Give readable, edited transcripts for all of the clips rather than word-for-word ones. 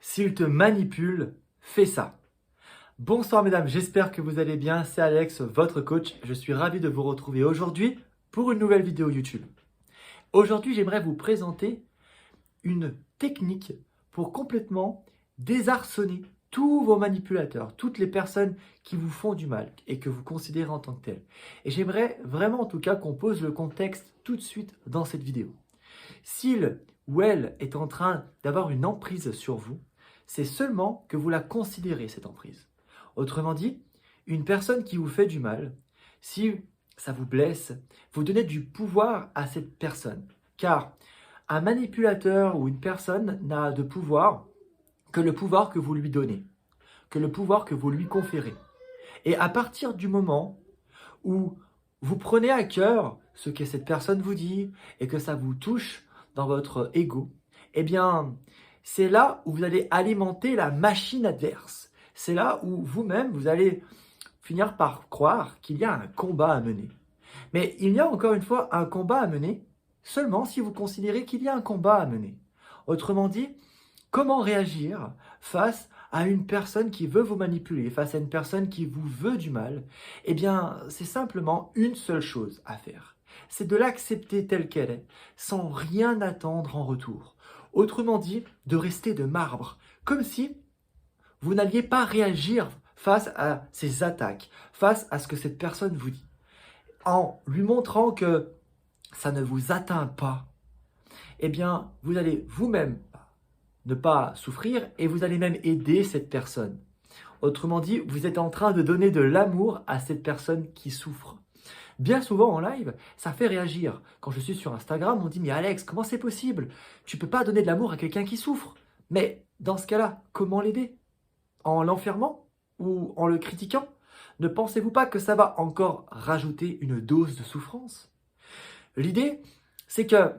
S'il te manipule, fais ça. Bonsoir mesdames, j'espère que vous allez bien. C'est Alex, votre coach. Je suis ravi de vous retrouver aujourd'hui pour une nouvelle vidéo YouTube. Aujourd'hui, j'aimerais vous présenter une technique pour complètement désarçonner tous vos manipulateurs, toutes les personnes qui vous font du mal et que vous considérez en tant que telles. Et j'aimerais vraiment en tout cas qu'on pose le contexte tout de suite dans cette vidéo. S'il ou elle est en train d'avoir une emprise sur vous, c'est seulement que vous la considérez, cette emprise. Autrement dit, une personne qui vous fait du mal, si ça vous blesse, vous donnez du pouvoir à cette personne. Car un manipulateur ou une personne n'a de pouvoir que le pouvoir que vous lui donnez, que le pouvoir que vous lui conférez. Et à partir du moment où vous prenez à cœur ce que cette personne vous dit et que ça vous touche dans votre ego, eh bien, c'est là où vous allez alimenter la machine adverse. C'est là où vous-même, vous allez finir par croire qu'il y a un combat à mener. Mais il y a encore une fois un combat à mener seulement si vous considérez qu'il y a un combat à mener. Autrement dit, comment réagir face à une personne qui veut vous manipuler, face à une personne qui vous veut du mal? Eh bien, c'est simplement une seule chose à faire. C'est de l'accepter telle qu'elle est, sans rien attendre en retour. Autrement dit, de rester de marbre, comme si vous n'alliez pas réagir face à ces attaques, face à ce que cette personne vous dit. En lui montrant que ça ne vous atteint pas, eh bien, vous allez vous-même ne pas souffrir et vous allez même aider cette personne. Autrement dit, vous êtes en train de donner de l'amour à cette personne qui souffre. Bien souvent en live, ça fait réagir. Quand je suis sur Instagram, on dit « Mais Alex, comment c'est possible? Tu ne peux pas donner de l'amour à quelqu'un qui souffre. » Mais dans ce cas-là, comment l'aider? En l'enfermant ou en le critiquant? Ne pensez-vous pas que ça va encore rajouter une dose de souffrance? L'idée, c'est que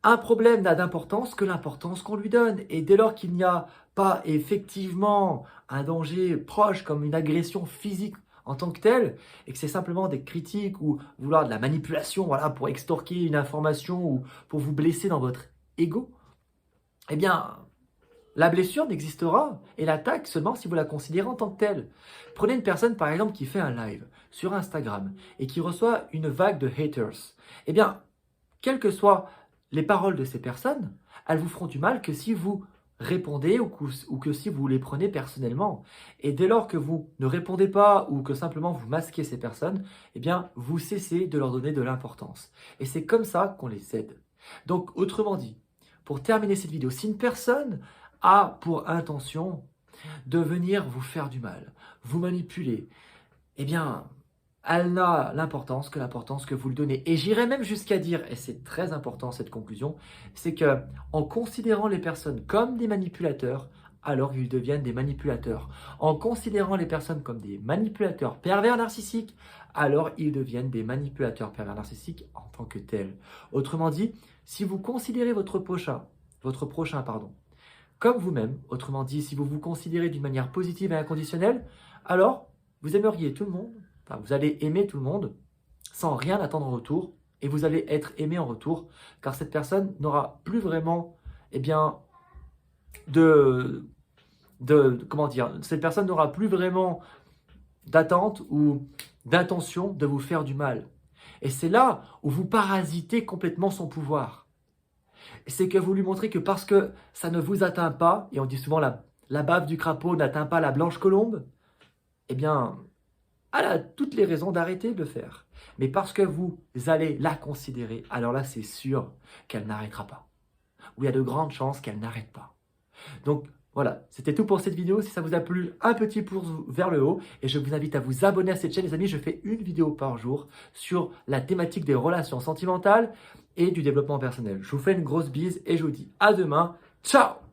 un problème n'a d'importance que l'importance qu'on lui donne. Et dès lors qu'il n'y a pas effectivement un danger proche comme une agression physique en tant que telle, et que c'est simplement des critiques ou vouloir de la manipulation, voilà, pour extorquer une information ou pour vous blesser dans votre ego, eh bien, la blessure n'existera et l'attaque seulement si vous la considérez en tant que telle. Prenez une personne par exemple qui fait un live sur Instagram et qui reçoit une vague de haters. Eh bien, quelles que soient les paroles de ces personnes, elles vous feront du mal que si vous répondez ou que si vous les prenez personnellement. Et dès lors que vous ne répondez pas ou que simplement vous masquez ces personnes, eh bien, vous cessez de leur donner de l'importance. Et c'est comme ça qu'on les aide. Donc, autrement dit, pour terminer cette vidéo, si une personne a pour intention de venir vous faire du mal, vous manipuler, eh bien, elle n'a l'importance que vous le donnez. Et j'irais même jusqu'à dire, et c'est très important cette conclusion, c'est que en considérant les personnes comme des manipulateurs, alors ils deviennent des manipulateurs. En considérant les personnes comme des manipulateurs pervers narcissiques, alors ils deviennent des manipulateurs pervers narcissiques en tant que tels. Autrement dit, si vous considérez votre prochain, comme vous-même, autrement dit, si vous vous considérez d'une manière positive et inconditionnelle, alors vous aimeriez tout le monde. Vous allez aimer tout le monde sans rien attendre en retour et vous allez être aimé en retour car cette personne n'aura plus vraiment, cette personne n'aura plus vraiment d'attente ou d'intention de vous faire du mal. Et c'est là où vous parasitez complètement son pouvoir. C'est que vous lui montrez que parce que ça ne vous atteint pas, et on dit souvent la bave du crapaud n'atteint pas la blanche colombe, eh bien, elle a toutes les raisons d'arrêter de le faire. Mais parce que vous allez la considérer, alors là, c'est sûr qu'elle n'arrêtera pas. Ou il y a de grandes chances qu'elle n'arrête pas. Donc, voilà, c'était tout pour cette vidéo. Si ça vous a plu, un petit pouce vers le haut. Et je vous invite à vous abonner à cette chaîne, les amis. Je fais une vidéo par jour sur la thématique des relations sentimentales et du développement personnel. Je vous fais une grosse bise et je vous dis à demain. Ciao!